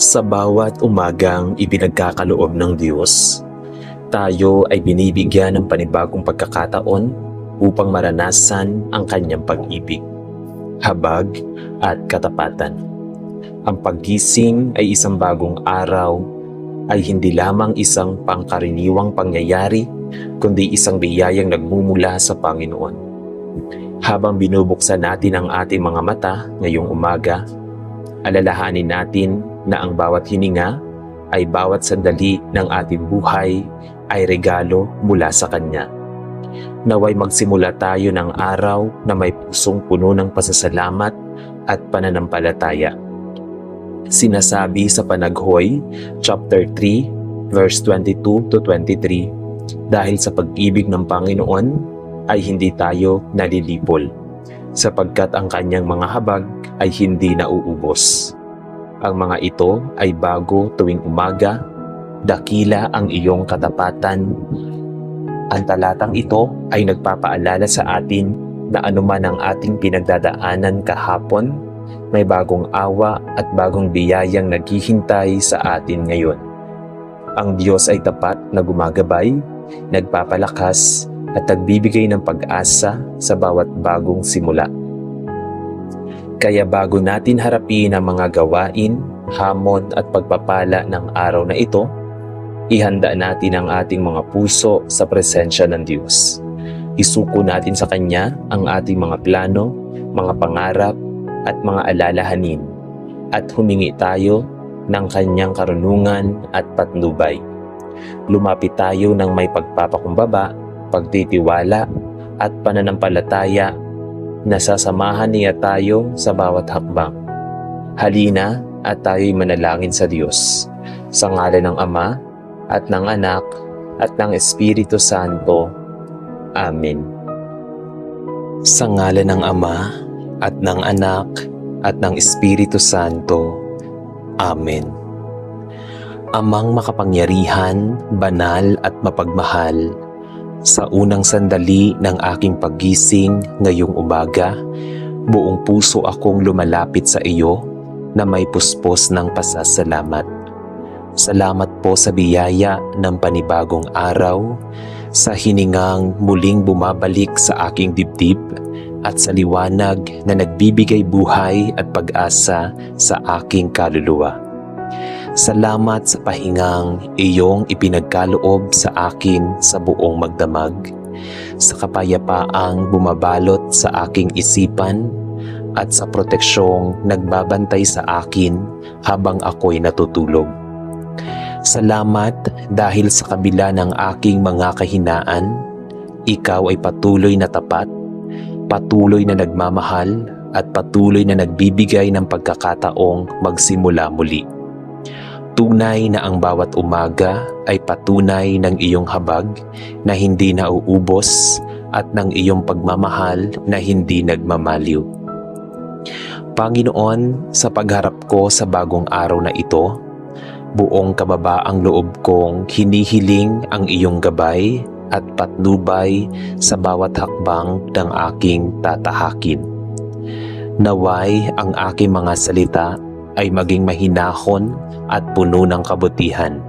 Sa bawat umagang ipinagkakaloob ng Diyos, tayo ay binibigyan ng panibagong pagkakataon upang maranasan ang kanyang pag-ibig, habag at katapatan. Ang paggising ay isang bagong araw, ay hindi lamang isang pangkaraniwang pangyayari, kundi isang biyayang nagmumula sa Panginoon. Habang binubuksan natin ang ating mga mata ngayong umaga, alalahanin natin na ang bawat hininga ay bawat sandali ng ating buhay ay regalo mula sa Kanya. Naway magsimula tayo ng araw na may pusong puno ng pasasalamat at pananampalataya. Sinasabi sa Panaghoy, chapter 3, verse 22 to 23, dahil sa pag-ibig ng Panginoon ay hindi tayo nalilipol, sapagkat ang Kanyang mga habag ay hindi nauubos. Ang mga ito ay bago tuwing umaga, dakila ang iyong katapatan. Ang talatang ito ay nagpapaalala sa atin na anuman ang ating pinagdadaanan kahapon, may bagong awa at bagong biyayang naghihintay sa atin ngayon. Ang Diyos ay tapat na gumagabay, nagpapalakas at nagbibigay ng pag-asa sa bawat bagong simula. Kaya bago natin harapin ang mga gawain, hamon at pagpapala ng araw na ito, ihanda natin ang ating mga puso sa presensya ng Diyos. Isuko natin sa Kanya ang ating mga plano, mga pangarap at mga alalahanin, at humingi tayo ng Kanyang karunungan at patnubay. Lumapit tayo ng may pagpapakumbaba, pagtitiwala at pananampalataya, nasasamahan niya tayo sa bawat hakbang. Halina at tayo'y manalangin sa Diyos. Sa ngalan ng Ama at ng Anak at ng Espiritu Santo. Amen. Sa ngalan ng Ama at ng Anak at ng Espiritu Santo. Amen. Amang makapangyarihan, banal at mapagmahal, sa unang sandali ng aking paggising ngayong umaga, buong puso akong lumalapit sa iyo na may puspos ng pasasalamat. Salamat po sa biyaya ng panibagong araw, sa hiningang muling bumabalik sa aking dibdib at sa liwanag na nagbibigay buhay at pag-asa sa aking kaluluwa. Salamat sa pahingang iyong ipinagkaloob sa akin sa buong magdamag, sa kapayapaang bumabalot sa aking isipan, at sa proteksyong nagbabantay sa akin habang ako'y natutulog. Salamat dahil sa kabila ng aking mga kahinaan, ikaw ay patuloy na tapat, patuloy na nagmamahal, at patuloy na nagbibigay ng pagkakataong magsimula muli. Tunay na ang bawat umaga ay patunay ng iyong habag na hindi nauubos at ng iyong pagmamahal na hindi nagmamaliw. Panginoon, sa pagharap ko sa bagong araw na ito, buong kababaang loob kong hinihiling ang iyong gabay at patnubay sa bawat hakbang ng aking tatahakin. Naway ang aking mga salita ay maging mahinahon at puno ng kabutihan.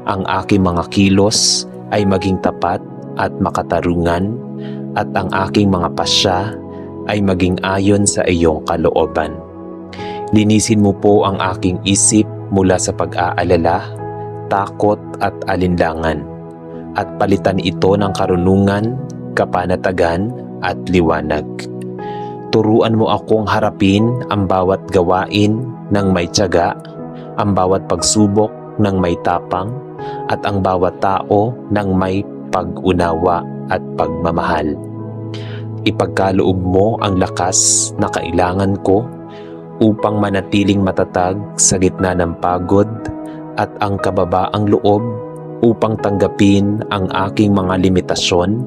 Ang aking mga kilos ay maging tapat at makatarungan, at ang aking mga pasya ay maging ayon sa iyong kalooban. Linisin mo po ang aking isip mula sa pag-aalala, takot at alinlangan, at palitan ito ng karunungan, kapanatagan at liwanag. Turuan mo akong harapin ang bawat gawain ng may tiyaga, ang bawat pagsubok ng may tapang, at ang bawat tao ng may pag-unawa at pagmamahal. Ipagkaloob mo ang lakas na kailangan ko upang manatiling matatag sa gitna ng pagod, at ang kababaang loob upang tanggapin ang aking mga limitasyon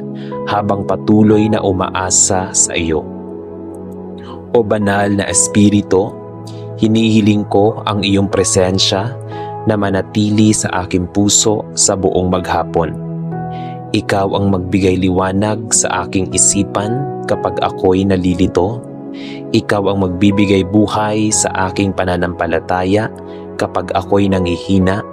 habang patuloy na umaasa sa iyo. O banal na Espiritu, hinihiling ko ang iyong presensya na manatili sa aking puso sa buong maghapon. Ikaw ang magbigay liwanag sa aking isipan kapag ako'y nalilito. Ikaw ang magbibigay buhay sa aking pananampalataya kapag ako'y nangihina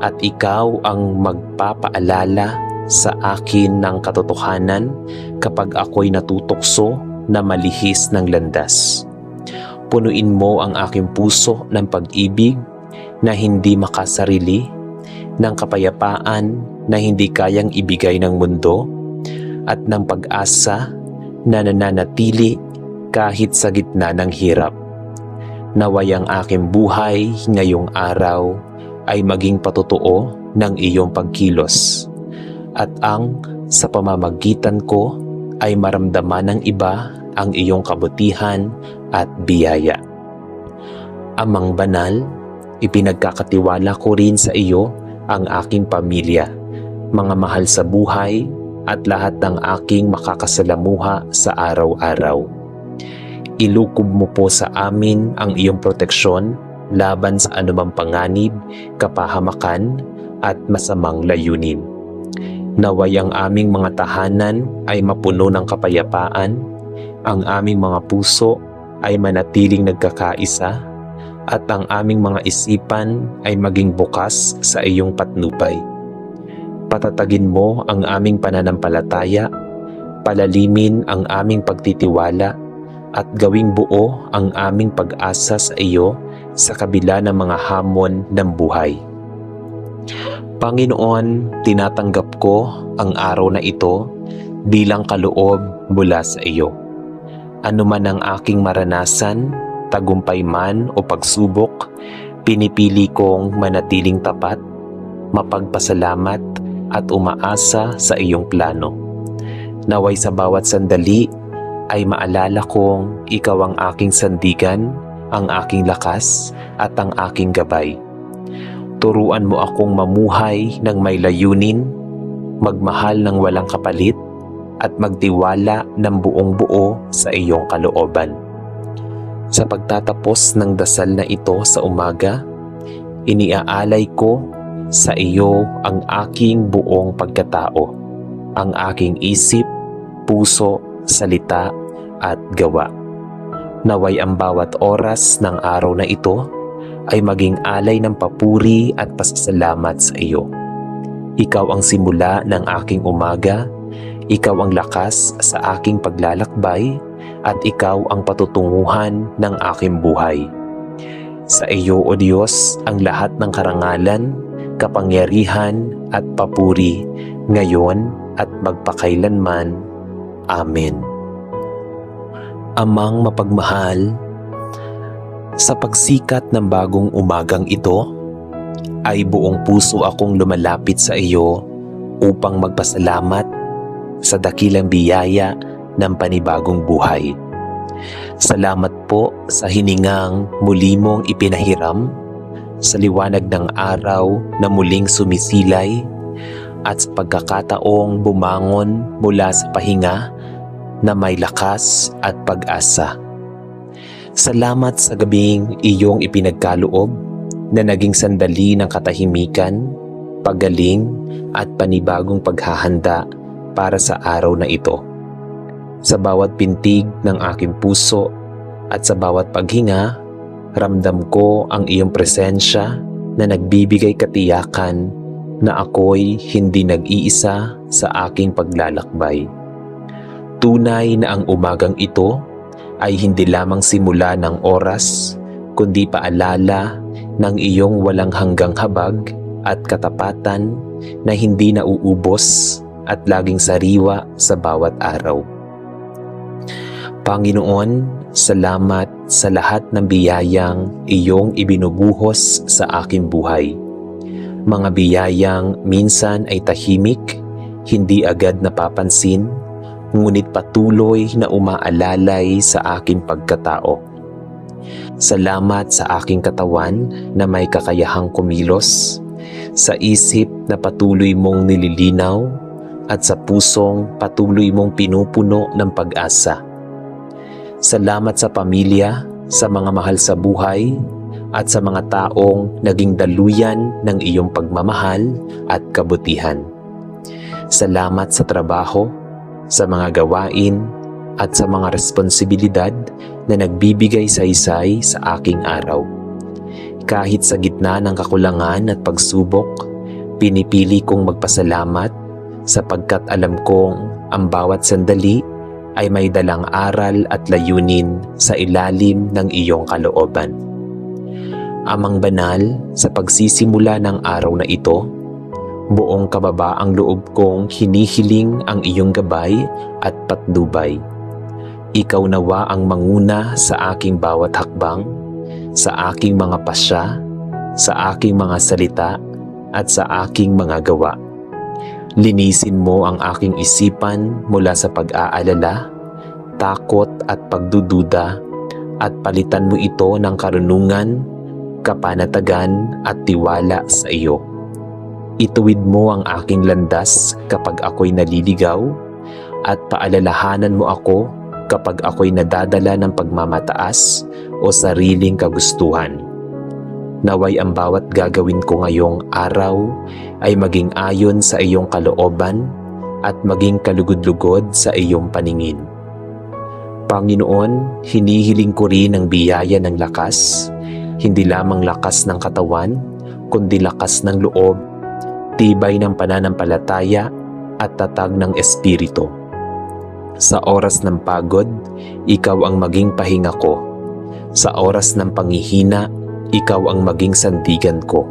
at ikaw ang magpapaalala sa akin ng katotohanan kapag ako'y natutokso na malihis ng landas. Punuin mo ang aking puso ng pag-ibig na hindi makasarili, ng kapayapaan na hindi kayang ibigay ng mundo, at ng pag-asa na nananatili kahit sa gitna ng hirap. Naway ang aking buhay ngayong araw ay maging patotoo ng iyong pagkilos, at ang sa pamamagitan ko ay maramdaman ng iba ang iyong kabutihan at biyaya. Amang banal, ipinagkakatiwala ko rin sa iyo ang aking pamilya, mga mahal sa buhay at lahat ng aking makakasalamuha sa araw-araw. Ilukob mo po sa amin ang iyong proteksyon laban sa anumang panganib, kapahamakan at masamang layunin. Naway ang aming mga tahanan ay mapuno ng kapayapaan, ang aming mga puso ay manatiling nagkakaisa, at ang aming mga isipan ay maging bukas sa iyong patnubay. Patatagin mo ang aming pananampalataya, palalimin ang aming pagtitiwala, at gawing buo ang aming pag-asa sa iyo sa kabila ng mga hamon ng buhay. Panginoon, tinatanggap ko ang araw na ito bilang kaloob mula sa iyo. Ano man ang aking maranasan, tagumpay man o pagsubok, pinipili kong manatiling tapat, mapagpasalamat at umaasa sa iyong plano. Naway sa bawat sandali ay maalala kong ikaw ang aking sandigan, ang aking lakas at ang aking gabay. Turuan mo akong mamuhay ng may layunin, magmahal ng walang kapalit, at magtiwala ng buong buo sa iyong kalooban. Sa pagtatapos ng dasal na ito sa umaga, iniaalay ko sa iyo ang aking buong pagkatao, ang aking isip, puso, salita at gawa. Naway ang bawat oras ng araw na ito ay maging alay ng papuri at pasasalamat sa iyo. Ikaw ang simula ng aking umaga, ikaw ang lakas sa aking paglalakbay, at ikaw ang patutunguhan ng aking buhay. Sa iyo, O Diyos, ang lahat ng karangalan, kapangyarihan at papuri, ngayon at magpakailanman. Amen. Amang mapagmahal, sa pagsikat ng bagong umagang ito, ay buong puso akong lumalapit sa iyo upang magpasalamat sa dakilang biyaya ng panibagong buhay. Salamat po sa hiningang muli mong ipinahiram, sa liwanag ng araw na muling sumisilay, at sa pagkakataong bumangon mula sa pahinga na may lakas at pag-asa. Salamat sa gabing iyong ipinagkaloob na naging sandali ng katahimikan, paggaling at panibagong paghahanda para sa araw na ito. Sa bawat pintig ng aking puso at sa bawat paghinga, ramdam ko ang iyong presensya na nagbibigay katiyakan na ako'y hindi nag-iisa sa aking paglalakbay. Tunay na ang umagang ito ay hindi lamang simula ng oras, kundi paalala ng iyong walang hanggang habag at katapatan na hindi nauubos at laging sariwa sa bawat araw. Panginoon, salamat sa lahat ng biyayang iyong ibinubuhos sa aking buhay. Mga biyayang minsan ay tahimik, hindi agad napapansin, ngunit patuloy na umaalalay sa aking pagkatao. Salamat sa aking katawan na may kakayahang kumilos, sa isip na patuloy mong nililinaw, at sa pusong patuloy mong pinupuno ng pag-asa. Salamat sa pamilya, sa mga mahal sa buhay, at sa mga taong naging daluyan ng iyong pagmamahal at kabutihan. Salamat sa trabaho, sa mga gawain, at sa mga responsibilidad na nagbibigay saysay sa aking araw. Kahit sa gitna ng kakulangan at pagsubok, pinipili kong magpasalamat sapagkat alam kong ang bawat sandali ay may dalang aral at layunin sa ilalim ng iyong kalooban. Amang banal, sa pagsisimula ng araw na ito, buong kababaang loob kong hinihiling ang iyong gabay at patnubay. Ikaw nawa ang manguna sa aking bawat hakbang, sa aking mga pasya, sa aking mga salita, at sa aking mga gawa. Linisin mo ang aking isipan mula sa pag-aalala, takot at pagdududa, at palitan mo ito ng karunungan, kapanatagan at tiwala sa iyo. Ituwid mo ang aking landas kapag ako'y naliligaw, at paalalahanan mo ako kapag ako'y nadadala ng pagmamataas o sariling kagustuhan. Naway ang bawat gagawin ko ngayong araw ay maging ayon sa iyong kalooban at maging kalugod-lugod sa iyong paningin. Panginoon, hinihiling ko rin ang biyaya ng lakas, hindi lamang lakas ng katawan, kundi lakas ng loob, tibay ng pananampalataya at tatag ng espiritu. Sa oras ng pagod, ikaw ang maging pahinga ko. Sa oras ng panghihina, ikaw ang maging sandigan ko.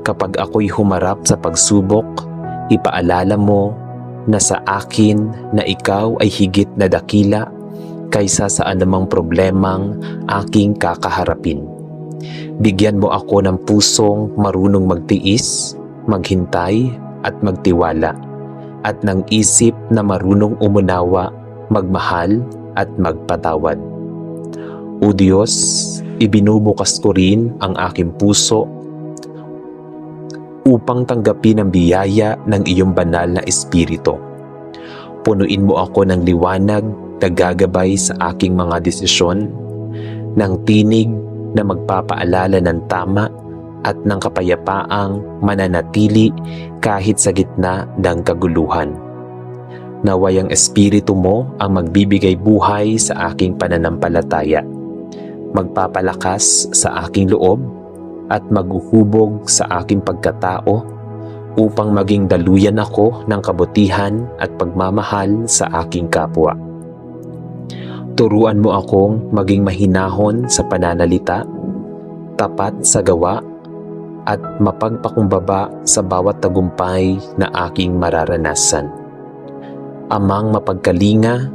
Kapag ako'y humarap sa pagsubok, ipaalala mo na sa akin na ikaw ay higit na dakila kaysa sa anumang problemang aking kakaharapin. Bigyan mo ako ng pusong marunong magtiis, maghintay at magtiwala, at ng isip na marunong umunawa, magmahal at magpatawad. O Diyos, ibinubukas ko rin ang aking puso upang tanggapin ang biyaya ng iyong banal na espiritu. Punuin mo ako ng liwanag na gagabay sa aking mga desisyon, ng tinig na magpapaalala ng tama at ng kapayapaang mananatili kahit sa gitna ng kaguluhan. Naway ang espiritu mo ang magbibigay buhay sa aking pananampalataya, magpapalakas sa aking loob at maghuhubog sa aking pagkatao upang maging daluyan ako ng kabutihan at pagmamahal sa aking kapwa. Turuan mo akong maging mahinahon sa pananalita, tapat sa gawa, at mapagpakumbaba sa bawat tagumpay na aking mararanasan. Amang mapagkalinga,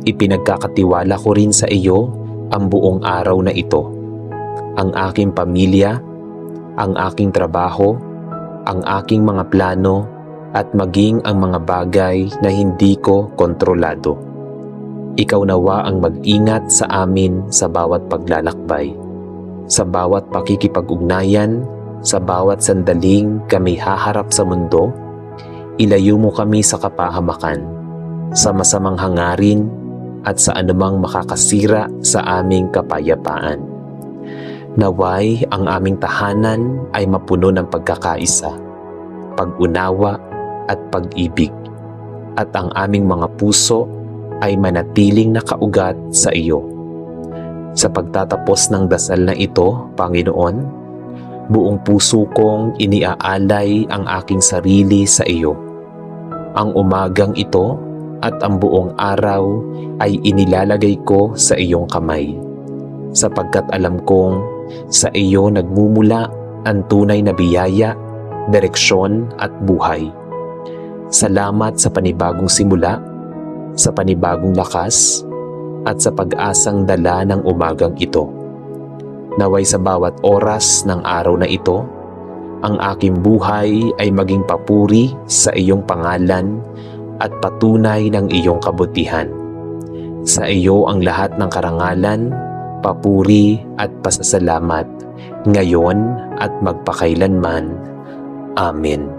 ipinagkakatiwala ko rin sa iyo ang buong araw na ito, ang aking pamilya, ang aking trabaho, ang aking mga plano, at maging ang mga bagay na hindi ko kontrolado. Ikaw nawa ang mag-ingat sa amin sa bawat paglalakbay, sa bawat pakikipag-ugnayan, sa bawat sandaling kami haharap sa mundo. Ilayo mo kami sa kapahamakan, sa masamang hangarin, at sa anumang makakasira sa aming kapayapaan. Naway ang aming tahanan ay mapuno ng pagkakaisa, pag-unawa at pag-ibig, at ang aming mga puso ay manatiling nakaugat sa iyo. Sa pagtatapos ng dasal na ito, Panginoon, buong puso kong iniaalay ang aking sarili sa iyo. Ang umagang ito at ang buong araw ay inilalagay ko sa iyong kamay, sapagkat alam kong sa iyo nagmumula ang tunay na biyaya, direksyon at buhay. Salamat sa panibagong simula, sa panibagong lakas, at sa pag-asang dala ng umagang ito. Naway sa bawat oras ng araw na ito, ang aking buhay ay maging papuri sa iyong pangalan at patunay ng iyong kabutihan. Sa iyo ang lahat ng karangalan, papuri at pasasalamat, ngayon at magpakailanman. Amen.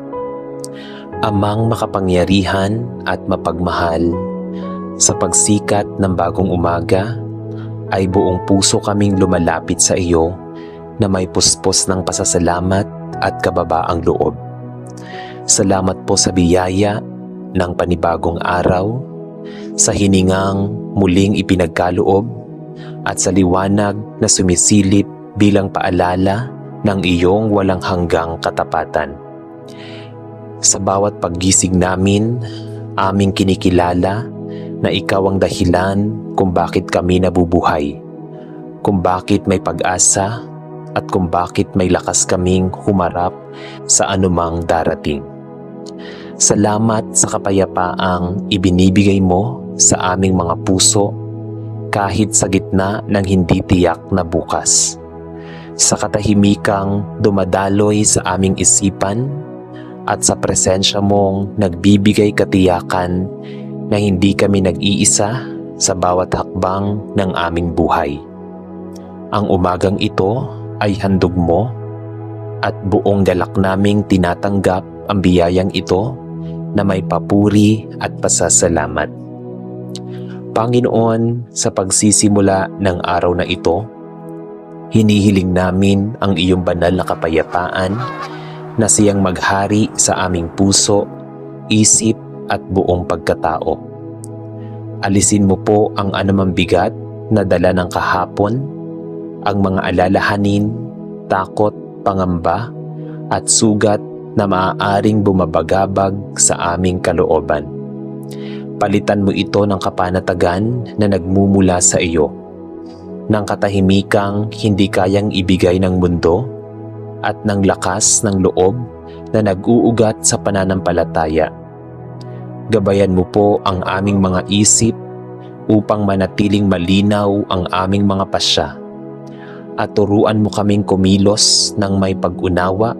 Amang makapangyarihan at mapagmahal, sa pagsikat ng bagong umaga, ay buong puso kaming lumalapit sa iyo na may puspos ng pasasalamat at kababaang loob. Salamat po sa biyaya ng panibagong araw, sa hiningang muling ipinagkaloob, at sa liwanag na sumisilip bilang paalala ng iyong walang hanggang katapatan. Sa bawat paggising namin, aming kinikilala na ikaw ang dahilan kung bakit kami nabubuhay, kung bakit may pag-asa, at kung bakit may lakas kaming humarap sa anumang darating. Salamat sa kapayapaang ibinibigay mo sa aming mga puso kahit sa gitna ng hindi tiyak na bukas. Sa katahimikang dumadaloy sa aming isipan at sa presensya mong nagbibigay katiyakan na hindi kami nag-iisa sa bawat hakbang ng aming buhay. Ang umagang ito ay handog mo at buong galak naming tinatanggap ang biyayang ito na may papuri at pasasalamat. Panginoon, sa pagsisimula ng araw na ito, hinihiling namin ang iyong banal na kapayapaan na siyang maghari sa aming puso, isip at buong pagkatao. Alisin mo po ang anumang bigat na dala ng kahapon, ang mga alalahanin, takot, pangamba at sugat na maaaring bumabagabag sa aming kalooban. Palitan mo ito ng kapanatagan na nagmumula sa iyo, ng katahimikang hindi kayang ibigay ng mundo at ng lakas ng loob na nag-uugat sa pananampalataya. Gabayan mo po ang aming mga isip upang manatiling malinaw ang aming mga pasya at turuan mo kaming kumilos ng may pag-unawa,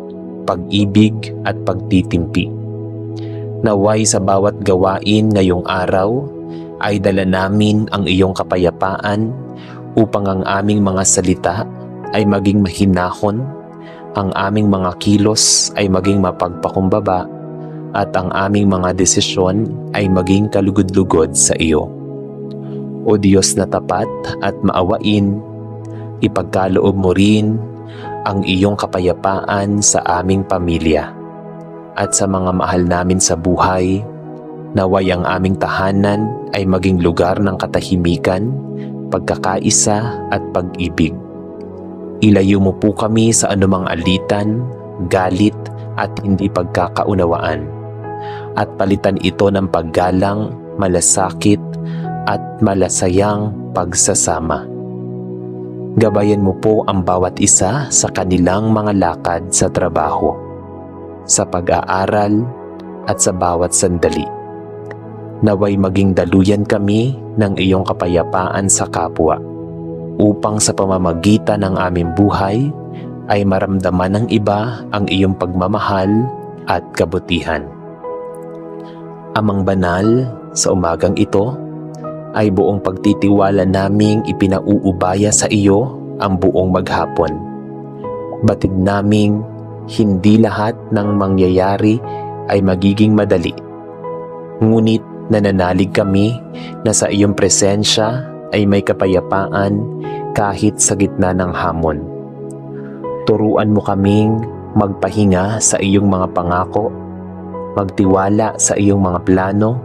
pag-ibig at pagtitimpi. Naway sa bawat gawain ngayong araw ay dala namin ang iyong kapayapaan upang ang aming mga salita ay maging mahinahon, ang aming mga kilos ay maging mapagpakumbaba at ang aming mga desisyon ay maging kalugod-lugod sa iyo. O Diyos na tapat at maawain, ipagkaloob mo rin ang iyong kapayapaan sa aming pamilya at sa mga mahal namin sa buhay, naway ang aming tahanan ay maging lugar ng katahimikan, pagkakaisa at pag-ibig. Ilayo mo po kami sa anumang alitan, galit at hindi pagkakaunawaan at palitan ito ng paggalang, malasakit at malasayang pagsasama. Gabayan mo po ang bawat isa sa kanilang mga lakad sa trabaho, sa pag-aaral at sa bawat sandali. Naway maging daluyan kami ng iyong kapayapaan sa kapwa, upang sa pamamagitan ng aming buhay ay maramdaman ng iba ang iyong pagmamahal at kabutihan. Amang banal, sa umagang ito, ay buong pagtitiwala naming ipinauubaya sa iyo ang buong maghapon. Batid naming hindi lahat ng mangyayari ay magiging madali. Ngunit nananalig kami na sa iyong presensya ay may kapayapaan kahit sa gitna ng hamon. Turuan mo kaming magpahinga sa iyong mga pangako, magtiwala sa iyong mga plano,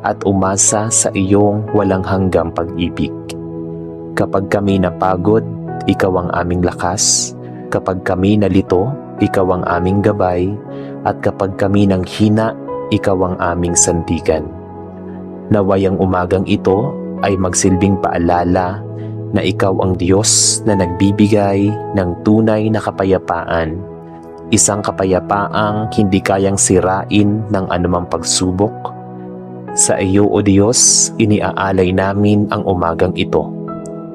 at umasa sa iyong walang hanggang pag-ibig. Kapag kami napagod, ikaw ang aming lakas. Kapag kami nalito, ikaw ang aming gabay. At kapag kami nang hina, ikaw ang aming sandigan. Naway ang umagang ito ay magsilbing paalala na ikaw ang Diyos na nagbibigay ng tunay na kapayapaan. Isang kapayapaang hindi kayang sirain ng anumang pagsubok. Sa iyo, O Diyos, iniaalay namin ang umagang ito,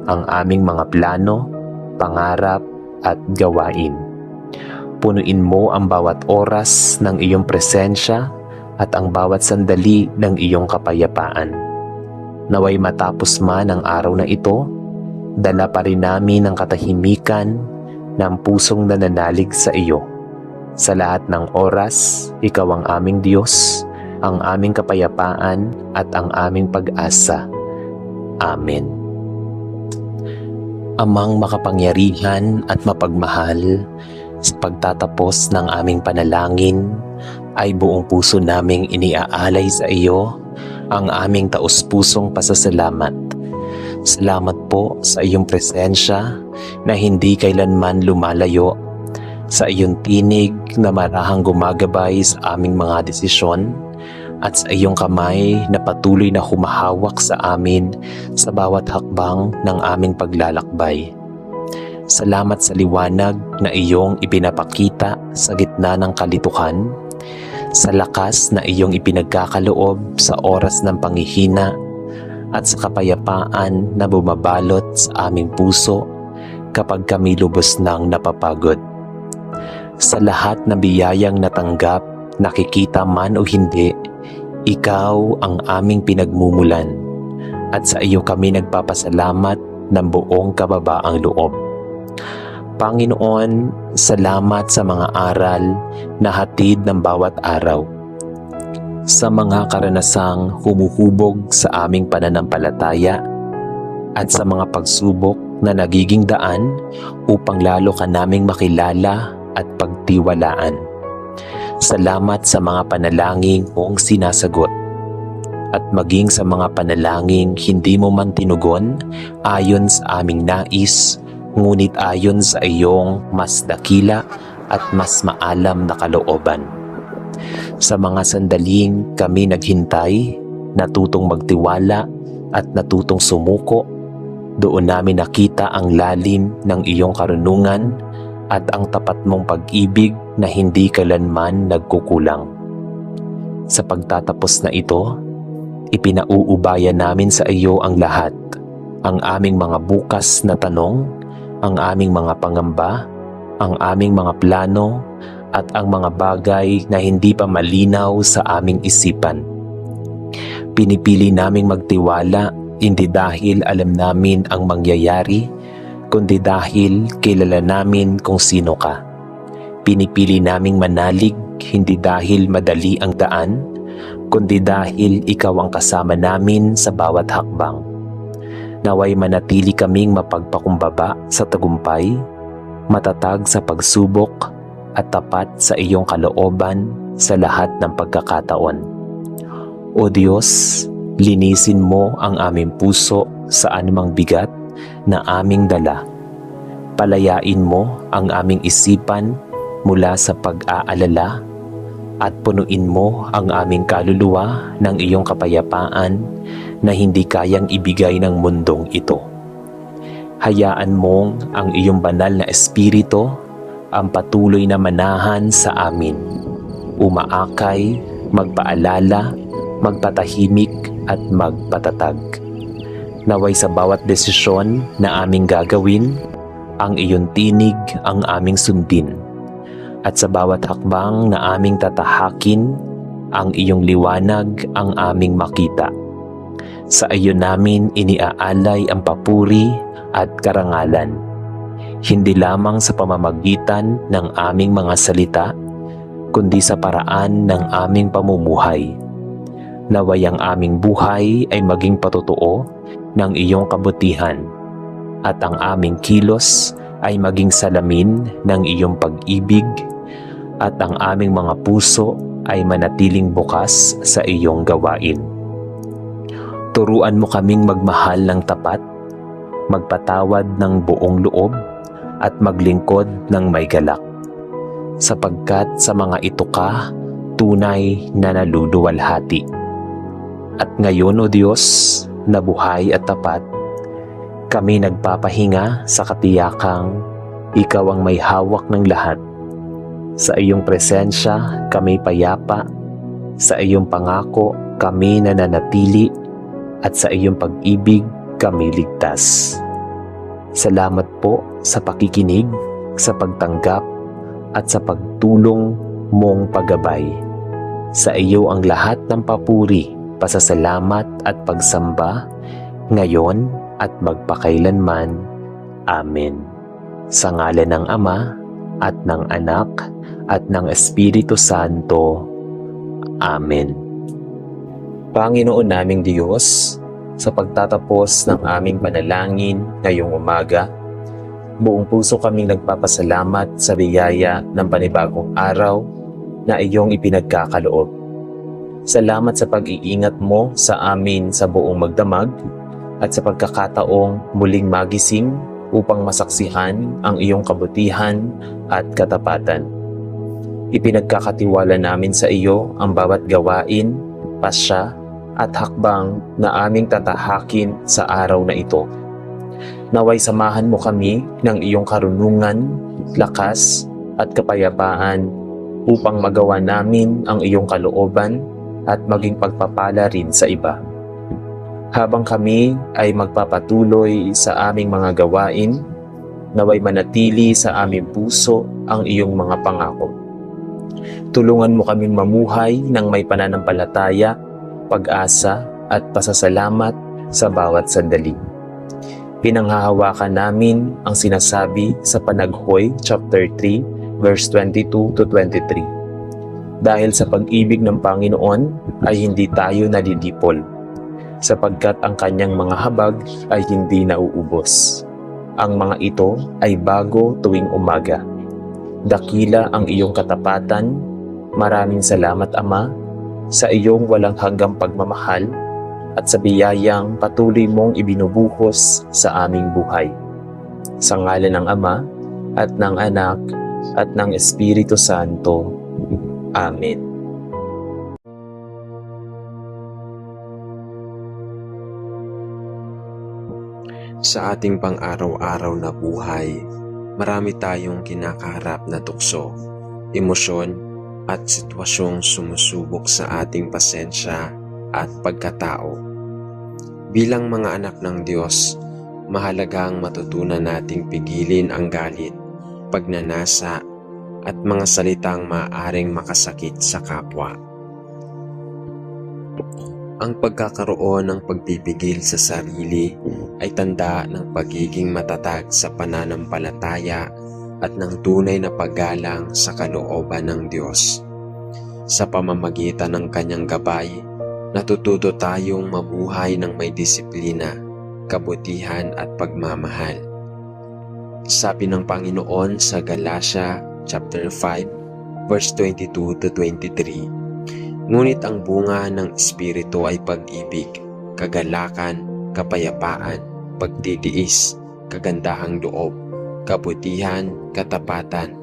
ang aming mga plano, pangarap at gawain. Punuin mo ang bawat oras ng iyong presensya at ang bawat sandali ng iyong kapayapaan. Naway matapos man ang araw na ito, dala pa rin namin ang katahimikan ng pusong nananalig sa iyo. Sa lahat ng oras, ikaw ang aming Diyos, ang aming kapayapaan at ang aming pag-asa. Amen. Amang makapangyarihan at mapagmahal, sa pagtatapos ng aming panalangin, ay buong puso naming iniaalay sa iyo ang aming taus-pusong pasasalamat. Salamat po sa iyong presensya na hindi kailanman lumalayo sa iyong tinig na marahang gumagabay sa aming mga desisyon, at sa iyong kamay na patuloy na humahawak sa amin sa bawat hakbang ng aming paglalakbay. Salamat sa liwanag na iyong ipinapakita sa gitna ng kalituhan, sa lakas na iyong ipinagkakaloob sa oras ng panghihina, at sa kapayapaan na bumabalot sa aming puso kapag kami lubos nang napapagod. Sa lahat ng biyayang natanggap, nakikita man o hindi, ikaw ang aming pinagmumulan, at sa iyo kami nagpapasalamat ng buong kababaang loob. Panginoon, salamat sa mga aral na hatid ng bawat araw, sa mga karanasang humuhubog sa aming pananampalataya, at sa mga pagsubok na nagiging daan upang lalo ka naming makilala at pagtiwalaan. Salamat sa mga panalangin mong sinasagot, at maging sa mga panalangin hindi mo man tinugon ayon sa aming nais, ngunit ayon sa iyong mas dakila at mas maalam na kalooban. Sa mga sandaling kami naghintay, natutong magtiwala at natutong sumuko, doon namin nakita ang lalim ng iyong karunungan at ang tapat mong pag-ibig na hindi kailanman nagkukulang. Sa pagtatapos na ito, ipinauubaya namin sa iyo ang lahat, ang aming mga bukas na tanong, ang aming mga pangamba, ang aming mga plano, at ang mga bagay na hindi pa malinaw sa aming isipan. Pinipili naming magtiwala, hindi dahil alam namin ang mangyayari, kundi dahil kilala namin kung sino ka. Pinipili naming manalig, hindi dahil madali ang daan, kundi dahil ikaw ang kasama namin sa bawat hakbang. Naway manatili kaming mapagpakumbaba sa tagumpay, matatag sa pagsubok, at tapat sa iyong kalooban sa lahat ng pagkakataon. O Diyos, linisin mo ang aming puso sa anumang bigat na aming dala. Palayain mo ang aming isipan mula sa pag-aalala, at punuin mo ang aming kaluluwa ng iyong kapayapaan na hindi kayang ibigay ng mundong ito. Hayaan mong ang iyong banal na espiritu ang patuloy na manahan sa amin, umaakay, magpaalala, magpatahimik at magpatatag. Naway sa bawat desisyon na aming gagawin, ang iyong tinig ang aming sundin, at sa bawat hakbang na aming tatahakin, ang iyong liwanag ang aming makita. Sa iyo namin iniaalay ang papuri at karangalan, hindi lamang sa pamamagitan ng aming mga salita, kundi sa paraan ng aming pamumuhay. Naway ang aming buhay ay maging patotoo ng iyong kabutihan, at ang aming kilos ay maging salamin ng iyong pag-ibig, at ang aming mga puso ay manatiling bukas sa iyong gawain. Turuan mo kaming magmahal ng tapat, magpatawad ng buong loob, at maglingkod ng may galak, sapagkat sa mga ito ka tunay na naluluwalhati. At ngayon, O Diyos, na buhay at tapat, kami nagpapahinga sa katiyakang ikaw ang may hawak ng lahat. Sa iyong presensya kami payapa, sa iyong pangako kami nananatili, at sa iyong pag-ibig kami ligtas. Salamat po sa pakikinig, sa pagtanggap, at sa pagtulong mong paggabay. Sa iyo ang lahat ng papuri, pasasalamat at pagsamba, ngayon at magpakailanman. Amen. Sa ngalan ng Ama, at ng Anak, at ng Espiritu Santo. Amen. Panginoon naming Diyos, sa pagtatapos ng aming panalangin ngayong umaga, buong puso kaming nagpapasalamat sa biyaya ng panibagong araw na iyong ipinagkakaloob. Salamat sa pag-iingat mo sa amin sa buong magdamag, at sa pagkakataong muling magising upang masaksihan ang iyong kabutihan at katapatan. Ipinagkakatiwala namin sa iyo ang bawat gawain, pasya at hakbang na aming tatahakin sa araw na ito. Naway samahan mo kami ng iyong karunungan, lakas at kapayapaan upang magawa namin ang iyong kalooban at maging pagpapala rin sa iba. Habang kami ay magpapatuloy sa aming mga gawain, naway manatili sa aming puso ang iyong mga pangako. Tulungan mo kaming mamuhay ng may pananampalataya, pag-asa at pasasalamat sa bawat sandali. Pinanghahawakan namin ang sinasabi sa Panaghoy chapter 3 verse 22 to 23. Dahil sa pag-ibig ng Panginoon ay hindi tayo nadidipol, sapagkat ang kanyang mga habag ay hindi nauubos. Ang mga ito ay bago tuwing umaga. Dakila ang iyong katapatan. Maraming salamat, Ama, sa iyong walang hanggang pagmamahal at sa biyayang patuloy mong ibinubuhos sa aming buhay. Sa ngalan ng Ama at ng Anak at ng Espiritu Santo. Amen. Sa ating pang-araw-araw na buhay, marami tayong kinakaharap na tukso, emosyon at sitwasyong sumusubok sa ating pasensya at pagkatao. Bilang mga anak ng Diyos, mahalagang matutunan nating pigilin ang galit, pagnanasa at mga salitang maaaring makasakit sa kapwa. Ang pagkakaroon ng pagpipigil sa sarili ay tanda ng pagiging matatag sa pananampalataya at ng tunay na paggalang sa kalooban ng Diyos. Sa pamamagitan ng kanyang gabay, natututo tayong mabuhay ng may disiplina, kabutihan at pagmamahal. Sabi ng Panginoon sa Galatia chapter 5 verse 22 to 23, ngunit ang bunga ng Espiritu ay pag-ibig, kagalakan, kapayapaan, pagtitiis, kagandahang loob, kabutihan, katapatan,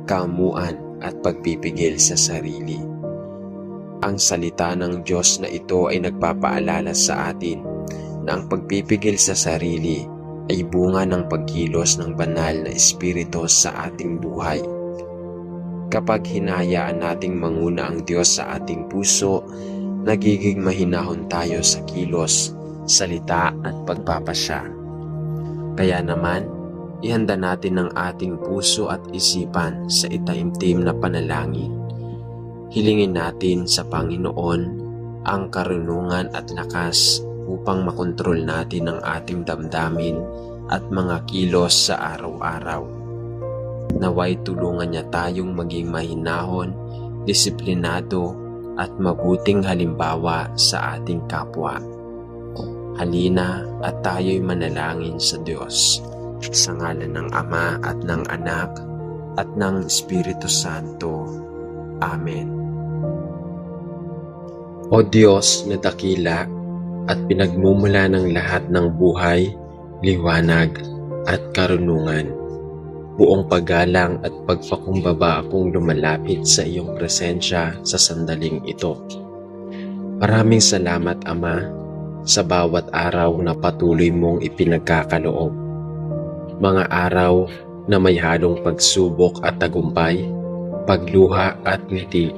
kaamuan at pagpipigil sa sarili. Ang salita ng Diyos na ito ay nagpapaalala sa atin na ang pagpipigil sa sarili ay bunga ng pagkilos ng banal na Espiritu sa ating buhay. Kapag hinahayaan nating manguna ang Diyos sa ating puso, nagiging mahinahon tayo sa kilos, salita at pagpapasya. Kaya naman, ihanda natin ang ating puso at isipan sa itaimtim na panalangin. Hilingin natin sa Panginoon ang karunungan at lakas upang makontrol natin ang ating damdamin at mga kilos sa araw-araw. Naway tulungan niya tayong maging mahinahon, disiplinado at mabuting halimbawa sa ating kapwa. Halina at tayo'y manalangin sa Diyos. Sa ngalan ng Ama at ng Anak at ng Espiritu Santo. Amen. O Diyos na dakila at pinagmumula ng lahat ng buhay, liwanag at karunungan, buong paggalang at pagpakumbaba akong lumalapit sa iyong presensya sa sandaling ito. Maraming salamat, Ama, sa bawat araw na patuloy mong ipinagkakaloob. Mga araw na may halong pagsubok at tagumpay, pagluha at ngiti,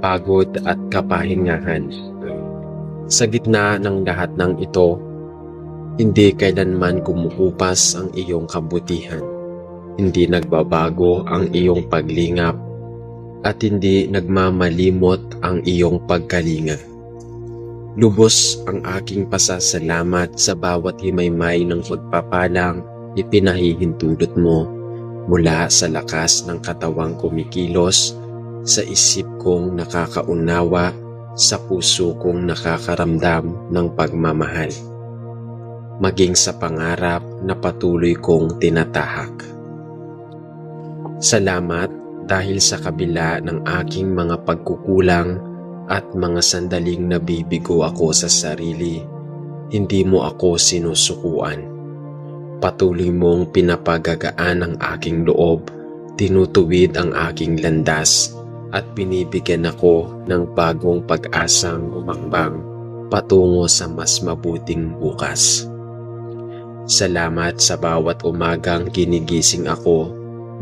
pagod at kapahingahan. Sa gitna ng lahat ng ito, hindi kailanman kumukupas ang iyong kabutihan. Hindi nagbabago ang iyong paglingap at hindi nagmamalimot ang iyong pagkalinga. Lubos ang aking pasasalamat sa bawat himaymay ng pagpapalang ipinahihintulot mo mula sa lakas ng katawang kumikilos, sa isip kong nakakaunawa, sa puso kong nakakaramdam ng pagmamahal, maging sa pangarap na patuloy kong tinatahak. Salamat dahil sa kabila ng aking mga pagkukulang at mga sandaling nabibigo ako sa sarili, hindi mo ako sinusukuan. patuloy mong pinapagagaan ang aking loob, tinutuwid ang aking landas, at binibigyan ako ng bagong pag-asang umakbang patungo sa mas mabuting bukas. Salamat sa bawat umagang ginigising ako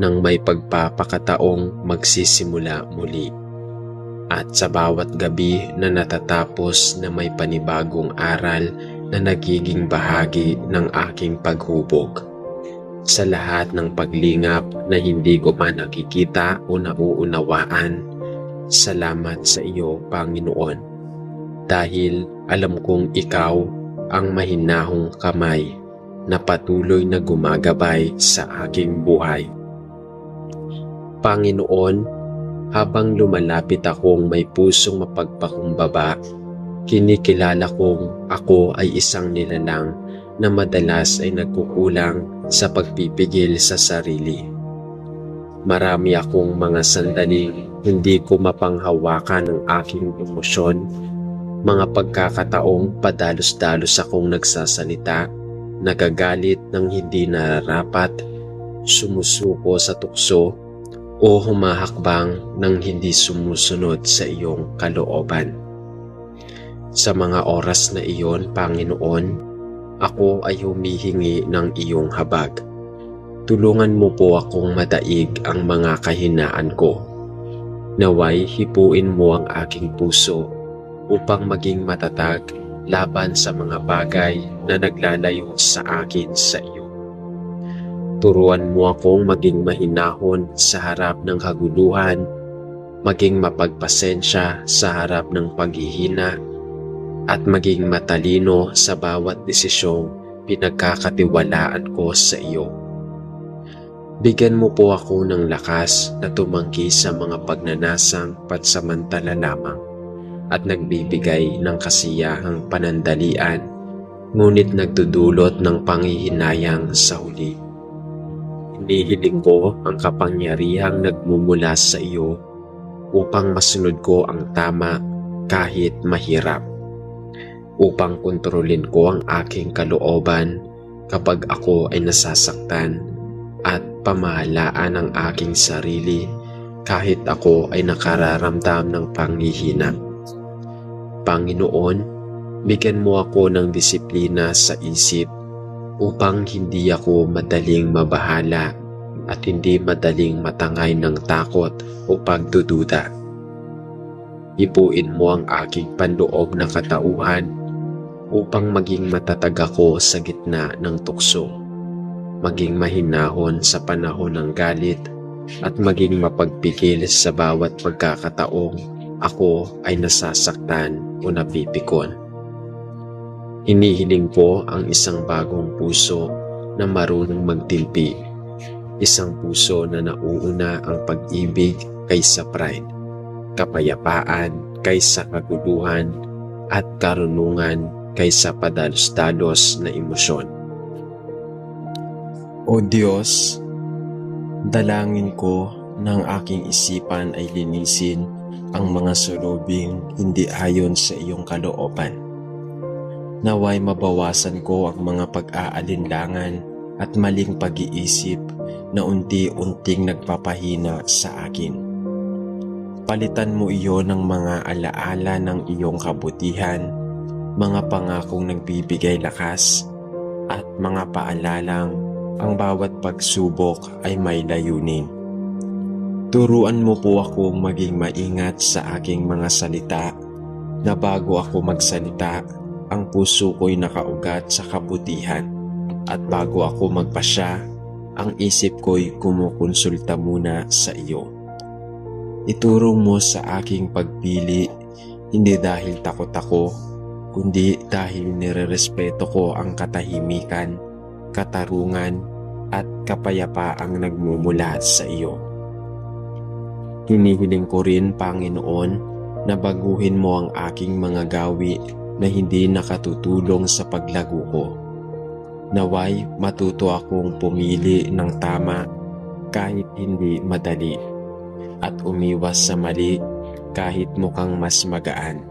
nang may pagpapakataong magsisimula muli. At sa bawat gabi na natatapos na may panibagong aral na nagiging bahagi ng aking paghubog. Sa lahat ng paglingap na hindi ko man nakikita o nauunawaan, salamat sa iyo, Panginoon. Dahil alam kong ikaw ang mahinahong kamay na patuloy na gumagabay sa aking buhay. Panginoon, habang lumalapit akong may pusong mapagpakumbaba, kinikilala kong ako ay isang nilalang na madalas ay nagkukulang sa pagpipigil sa sarili. Marami akong mga sandaling hindi ko mapanghawakan ang aking emosyon, mga pagkakataong padalos-dalos akong nagsasalita, nagagalit ng hindi nararapat, sumusuko sa tukso, o humahakbang ng hindi sumusunod sa iyong kalooban. Sa mga oras na iyon, Panginoon, ako ay humihingi ng iyong habag. Tulungan mo po akong madaig ang mga kahinaan ko. Naway hipuin mo ang aking puso upang maging matatag laban sa mga bagay na naglalayo sa akin sa iyo. Turuan mo akong maging mahinahon sa harap ng kaguluhan, maging mapagpasensya sa harap ng paghihina, at maging matalino sa bawat desisyong pinagkakatiwalaan ko sa iyo. Bigyan mo po ako ng lakas na tumangki sa mga pagnanasang pansamantala lamang at nagbibigay ng kasiyahang panandalian, ngunit nagdudulot ng panghihinayang sa huli. Hinihiling ko ang kapangyarihang nagmumula sa iyo upang masunod ko ang tama kahit mahirap, upang kontrolin ko ang aking kalooban kapag ako ay nasasaktan at pamahalaan ang aking sarili kahit ako ay nakararamdam ng panghihina. Panginoon, bigyan mo ako ng disiplina sa isip upang hindi ako madaling mabahala at hindi madaling matangay ng takot o pagdududa. Ipuin mo ang aking panloob na katauhan upang maging matatag ako sa gitna ng tukso, maging mahinahon sa panahon ng galit, at maging mapagpigil sa bawat pagkakataong ako ay nasasaktan o napipikon. Hinihiling ko ang isang bagong puso na marunong magtimpi, isang puso na nauuna ang pag-ibig kaysa pride, kapayapaan kaysa kaguluhan, at karunungan kaysa padalos-dalos na emosyon. O Diyos, dalangin ko ng aking isipan ay linisin ang mga sulubing hindi ayon sa iyong kalooban. Naway mabawasan ko ang mga pag-aalinlangan at maling pag-iisip na unti-unting nagpapahina sa akin. Palitan mo iyon ng mga alaala ng iyong kabutihan, mga pangakong nagbibigay lakas, at mga paalalang ang bawat pagsubok ay may layunin. Turuan mo po akong maging maingat sa aking mga salita, na bago ako magsalita, ang puso ko'y nakaugat sa kabutihan, at bago ako magpasya, ang isip ko'y kumukonsulta muna sa iyo. Ituro mo sa aking pagpili, hindi dahil takot ako, kundi dahil nirerespeto ko ang katahimikan, katarungan, at kapayapaang nagmumula sa iyo. Hinihiling ko rin, Panginoon, na baguhin mo ang aking mga gawi na hindi nakatutulong sa paglago ko. Naway matuto akong pumili ng tama kahit hindi madali, at umiwas sa mali kahit mukhang mas magaan.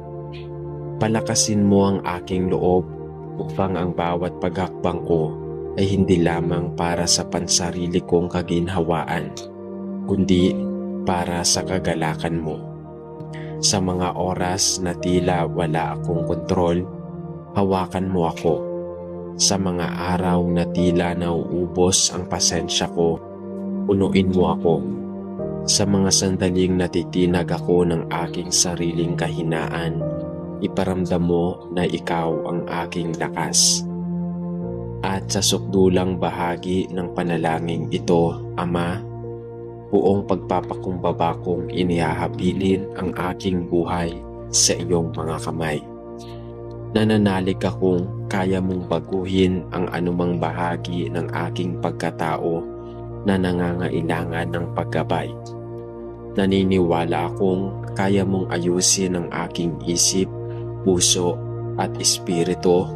Palakasin mo ang aking loob upang ang bawat paghakbang ko ay hindi lamang para sa pansarili kong kaginhawaan, kundi para sa kagalakan mo. Sa mga oras na tila wala akong kontrol, hawakan mo ako. Sa mga araw na tila nauubos ang pasensya ko, punuin mo ako. Sa mga sandaling natitinag ako ng aking sariling kahinaan, iparamdam mo na ikaw ang aking lakas. At sa sukdulang bahagi ng panalangin ito, Ama, buong pagpapakumbaba kong inihahabilin ang aking buhay sa iyong mga kamay. Nananalig akong kaya mong baguhin ang anumang bahagi ng aking pagkatao na nangangailangan ng paggabay. Naniniwala akong kaya mong ayusin ang aking isip, puso at espiritu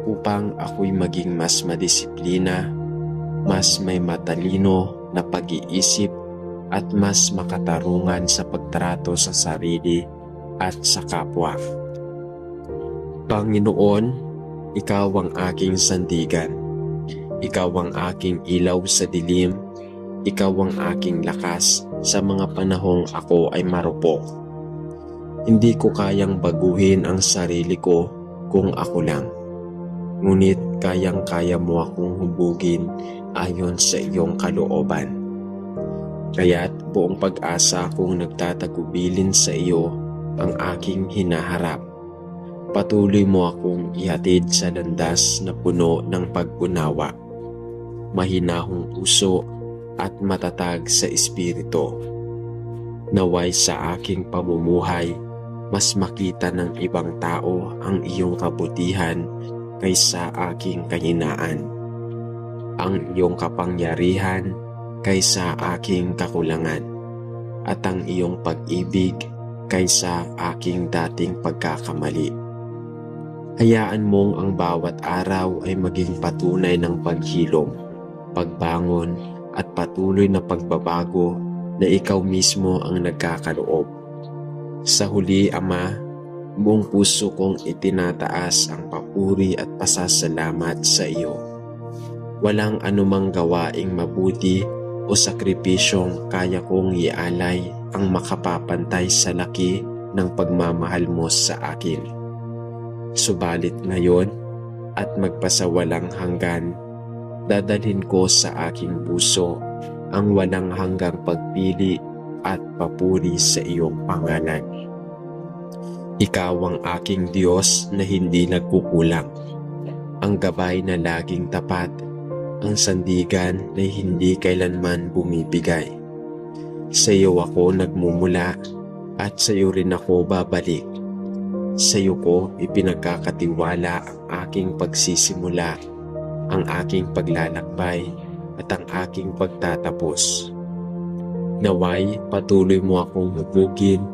upang ako'y maging mas madisiplina, mas may matalino na pag-iisip at mas makatarungan sa pagtrato sa sarili at sa kapwa. Panginoon, Ikaw ang aking sandigan. Ikaw ang aking ilaw sa dilim. Ikaw ang aking lakas sa mga panahong ako ay marupok. Hindi ko kayang baguhin ang sarili ko kung ako lang. Ngunit kayang-kaya mo akong hubugin ayon sa iyong kalooban. Kaya't buong pag-asa kong nagtatagubilin sa iyo ang aking hinaharap. Patuloy mo akong ihatid sa landas na puno ng pag-unawa, mahinahong puso at matatag sa espiritu. Naway sa aking pamumuhay, mas makita ng ibang tao ang iyong kabutihan kaysa aking kahinaan, ang iyong kapangyarihan kaysa aking kakulangan, at ang iyong pag-ibig kaysa aking dating pagkakamali. Hayaan mong ang bawat araw ay maging patunay ng paghilom, pagbangon at patuloy na pagbabago na ikaw mismo ang nagkakaloob. Sa huli, Ama, buong puso kong itinataas ang papuri at pasasalamat sa iyo. Walang anumang gawaing mabuti o sakripisyong kaya kong ialay ang makapapantay sa laki ng pagmamahal mo sa akin. Subalit ngayon at magpasawalang hanggan, dadalhin ko sa aking puso ang walang hanggang pagpili at papuri sa iyong pangalan. Ikaw ang aking Diyos na hindi nagkukulang, ang gabay na laging tapat, ang sandigan na hindi kailanman bumibigay. Sa iyo ako nagmumula at sa iyo rin ako babalik. Sa iyo ko ipinagkakatiwala ang aking pagsisimula, ang aking paglalakbay at ang aking pagtatapos. Naway patuloy mo akong hubugin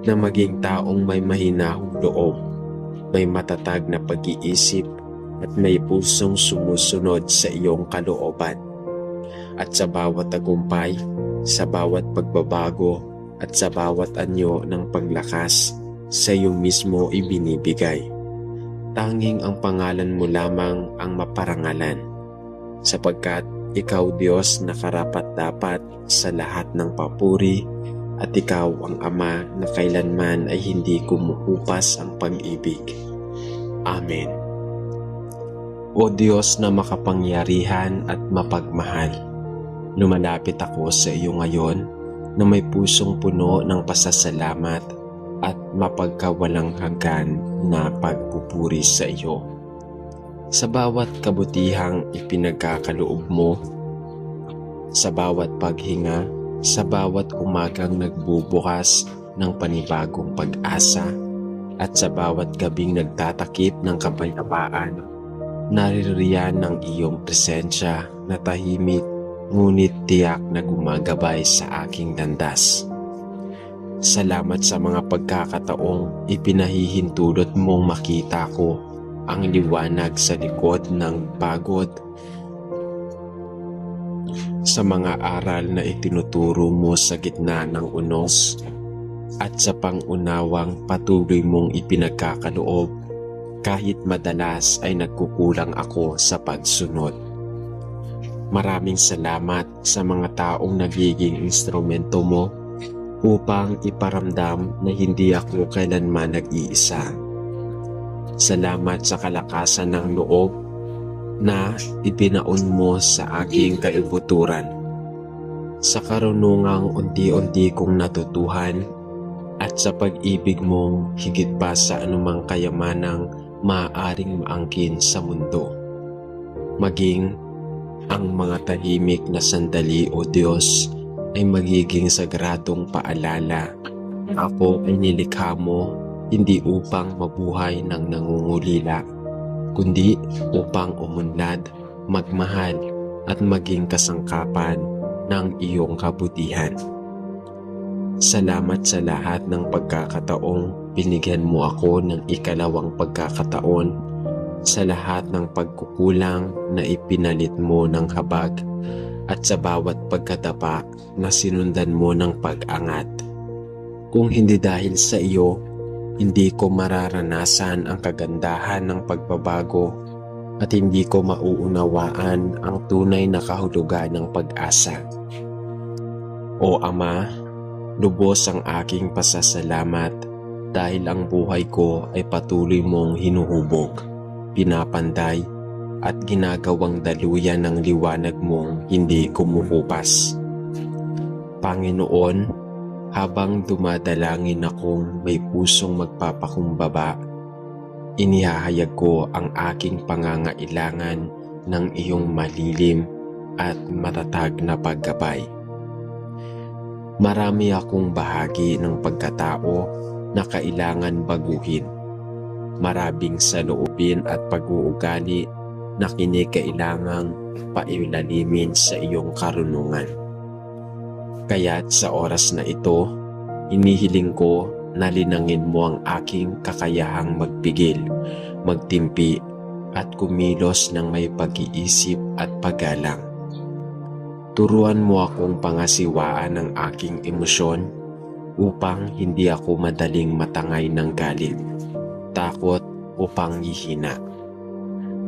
na maging taong may mahinahong loob, may matatag na pag-iisip at may pusong sumusunod sa iyong kalooban. At sa bawat tagumpay, sa bawat pagbabago at sa bawat anyo ng paglakas, sa iyo mismo ibinibigay. Tanging ang pangalan mo lamang ang maparangalan, sapagkat ikaw Diyos na karapat-dapat sa lahat ng papuri at ikaw ang Ama na kailanman ay hindi kumukupas ang pag-ibig. Amen. O Diyos na makapangyarihan at mapagmahal, lumalapit ako sa iyo ngayon na may pusong puno ng pasasalamat at mapagkawalang hanggan na pagpupuri sa iyo. Sa bawat kabutihang ipinagkakaloob mo, sa bawat paghinga, sa bawat umagang nagbubukas ng panibagong pag-asa, at sa bawat gabing nagtatakip ng kapayapaan, naririyan ng iyong presensya na tahimik ngunit tiyak na gumagabay sa aking landas. Salamat sa mga pagkakataong ipinahihintulot mong makita ko ang liwanag sa likod ng pagod, sa mga aral na itinuturo mo sa gitna ng unos, at sa pangunawang patuloy mong ipinagkakaloob kahit madalas ay nagkukulang ako sa pagsunod. Maraming salamat sa mga taong nagiging instrumento mo upang iparamdam na hindi ako kailanman nag-iisa. Salamat sa kalakasan ng loob na ipinaon mo sa aking kaibuturan. Sa karunungang unti-unti kong natutuhan at sa pag-ibig mong higit pa sa anumang kayamanang maaaring maangkin sa mundo. Maging ang mga tahimik na sandali, O Diyos, ay magiging sagradong paalala. Ako ay nilikha mo hindi upang mabuhay ng nangungulila, kundi upang umunlad, magmahal at maging kasangkapan ng iyong kabutihan. Salamat sa lahat ng pagkakataong binigyan mo ako ng ikalawang pagkakataon, sa lahat ng pagkukulang na ipinalit mo ng habag, at sa bawat pagkadapa na sinundan mo ng pag-angat. Kung hindi dahil sa iyo, hindi ko mararanasan ang kagandahan ng pagbabago at hindi ko mauunawaan ang tunay na kahulugan ng pag-asa. O Ama, lubos ang aking pasasalamat dahil ang buhay ko ay patuloy mong hinuhubog, pinapanday at ginagawang daluyan ng liwanag mong hindi kumukupas. Panginoon, habang dumadalangin akong may pusong magpapakumbaba, inihahayag ko ang aking pangangailangan ng iyong malilim at matatag na paggabay. Marami akong bahagi ng pagkatao na kailangan baguhin. Maraming saloobin at pag-uugali na kinikailangang pailalimin sa iyong karunungan. Kaya't sa oras na ito, inihiling ko na linangin mo ang aking kakayahang magpigil, magtimpi at kumilos ng may pag-iisip at paggalang. Turuan mo akong pangasiwaan ang aking emosyon upang hindi ako madaling matangay ng galit, takot o panghihina.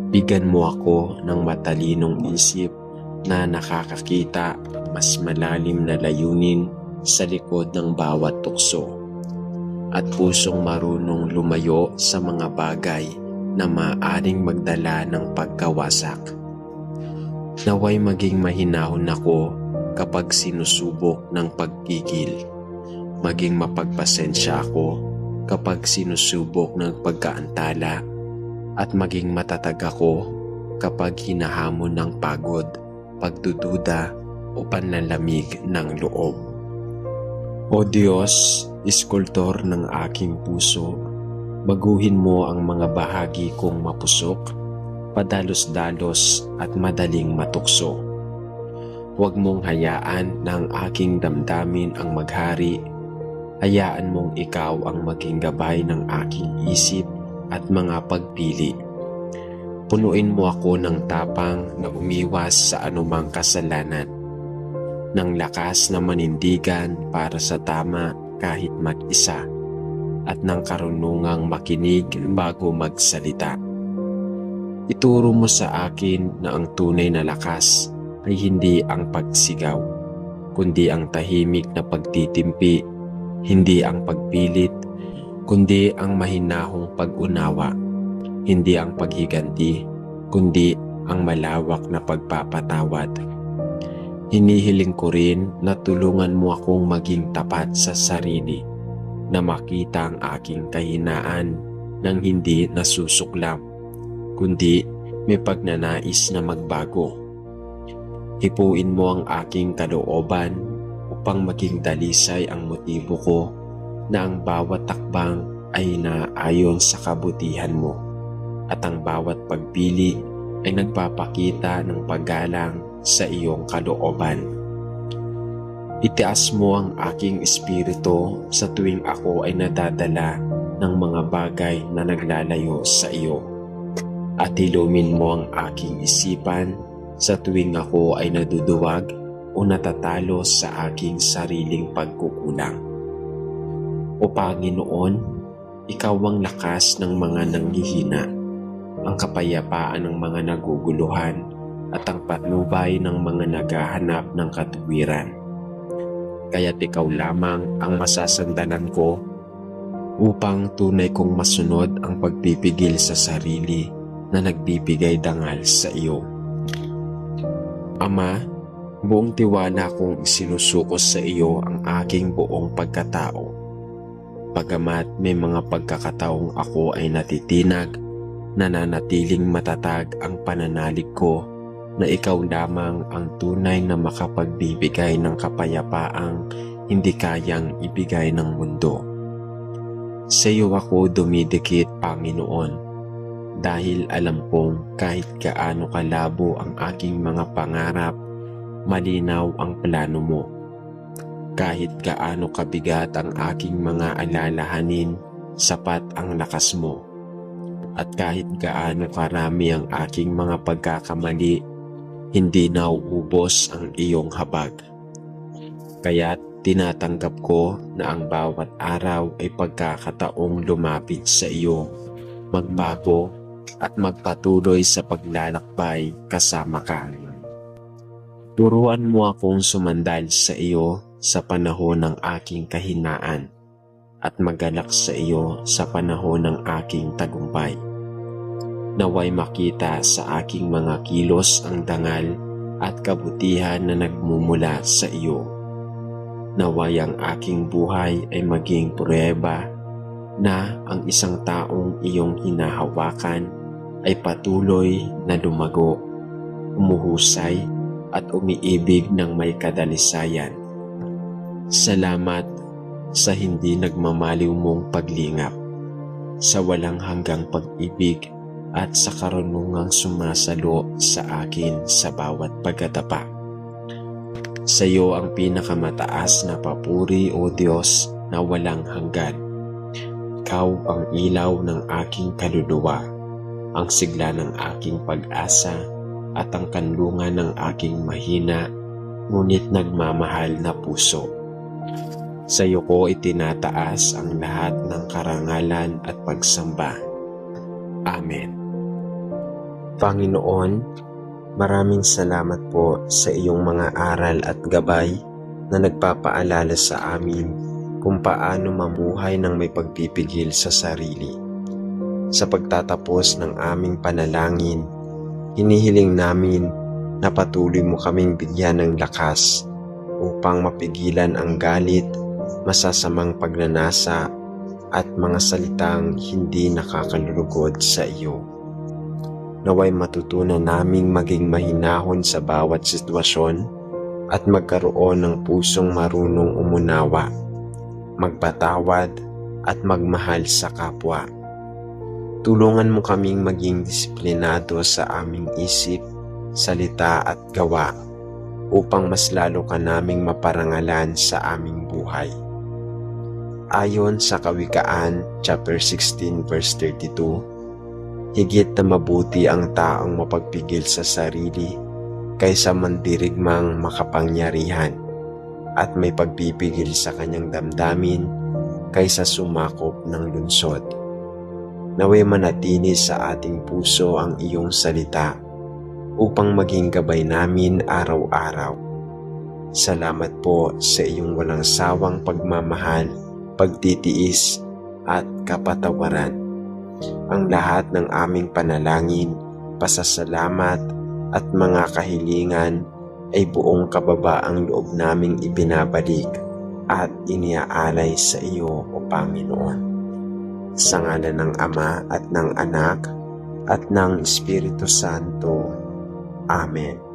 Bigyan mo ako ng matalinong isip na nakakakita mas malalim na layunin sa likod ng bawat tukso at pusong marunong lumayo sa mga bagay na maaaring magdala ng pagkawasak. Naway maging mahinahon ako kapag sinusubok ng pagpigil, maging mapagpasensya ako kapag sinusubok ng pagkaantala, at maging matatag ako kapag hinahamon ng pagod, pagdududa o panlalamig ng loob. O Diyos, iskultor ng aking puso, baguhin mo ang mga bahagi kong mapusok, padalos-dalos at madaling matukso. Huwag mong hayaan na ang aking damdamin ang maghari. Hayaan mong ikaw ang maging gabay ng aking isip at mga pagpili. Punuin mo ako ng tapang na umiwas sa anumang kasalanan, ng lakas na manindigan para sa tama kahit mag-isa, at ng karunungang makinig bago magsalita. Ituro mo sa akin na ang tunay na lakas ay hindi ang pagsigaw, kundi ang tahimik na pagtitimpi, hindi ang pagpilit, kundi ang mahinahong pag-unawa, hindi ang paghiganti, kundi ang malawak na pagpapatawad. Hinihiling ko rin na tulungan mo akong maging tapat sa sarili, na makita ang aking kahinaan nang hindi nasusuklam, kundi may pagnanais na magbago. Hipuin mo ang aking kalooban upang maging dalisay ang motibo ko na ang bawat takbang ay naayon sa kabutihan mo at ang bawat pagpili ay nagpapakita ng paggalang sa iyong kalooban. Itaas mo ang aking espiritu sa tuwing ako ay nadadala ng mga bagay na naglalayo sa iyo, at ilumin mo ang aking isipan sa tuwing ako ay naduduwag o natatalo sa aking sariling pagkukulang. O Panginoon, ikaw ang lakas ng mga nanghihina, ang kapayapaan ng mga naguguluhan, at ang patnubay ng mga naghahanap ng katuwiran. Kaya't ikaw lamang ang masasandalan ko upang tunay kong masunod ang pagpipigil sa sarili na nagbibigay dangal sa iyo. Ama, buong tiwala kong isinusuko sa iyo ang aking buong pagkatao. Bagamat may mga pagkakataong ako ay natitinag, nananatiling matatag ang pananalig ko na ikaw lamang ang tunay na makapagbibigay ng kapayapaang hindi kayang ibigay ng mundo. Sa iyo ako dumidikit, Panginoon, dahil alam kong kahit gaano kalabo ang aking mga pangarap, malinaw ang plano mo. Kahit gaano kabigat ang aking mga alalahanin, sapat ang lakas mo. At kahit gaano karami ang aking mga pagkakamali, hindi nauubos ang iyong habag. Kaya't tinatanggap ko na ang bawat araw ay pagkakataong lumapit sa iyo, magbago at magpatuloy sa paglalakbay kasama ka. Turuan mo akong sumandal sa iyo sa panahon ng aking kahinaan at magalak sa iyo sa panahon ng aking tagumpay. Naway makita sa aking mga kilos ang dangal at kabutihan na nagmumula sa iyo. Naway ang aking buhay ay maging pruweba na ang isang taong iyong hinahawakan ay patuloy na lumago, umuhusay at umiibig ng may kadalisayan. Salamat sa hindi nagmamaliw mong paglingap, sa walang hanggang pag-ibig at sa karunungang sumasalo sa akin sa bawat pagkatapa. Sa iyo ang pinakamataas na papuri, O Diyos, na walang hanggan. Ikaw ang ilaw ng aking kaluluwa, ang sigla ng aking pag-asa at ang kanlungan ng aking mahina ngunit nagmamahal na puso. Sa iyo ko itinataas ang lahat ng karangalan at pagsamba. Amen. Panginoon, maraming salamat po sa iyong mga aral at gabay na nagpapaalala sa amin kung paano mamuhay ng may pagpipigil sa sarili. Sa pagtatapos ng aming panalangin, hinihiling namin na patuloy mo kaming bigyan ng lakas upang mapigilan ang galit, masasamang pagnanasa at mga salitang hindi nakakalulugod sa iyo. Naway matutunan naming maging mahinahon sa bawat sitwasyon at magkaroon ng pusong marunong umunawa, magpatawad at magmahal sa kapwa. Tulungan mo kaming maging disiplinado sa aming isip, salita at gawa upang mas lalo ka naming maparangalan sa aming buhay. Ayon sa Kawikaan, chapter 16, verse 32, higit na mabuti ang taong mapagpigil sa sarili kaysa mandirigmang makapangyarihan at may pagpipigil sa kanyang damdamin kaysa sumakop ng lunsod. Naway manatili sa ating puso ang iyong salita upang maging gabay namin araw-araw. Salamat po sa iyong walang sawang pagmamahal, pagtitiis at kapatawaran. Ang lahat ng aming panalangin, pasasalamat at mga kahilingan ay buong kababaang loob naming ibinabalik at iniaalay sa iyo, O Panginoon. Sa ngalan ng Ama at ng Anak at ng Espiritu Santo. Amen.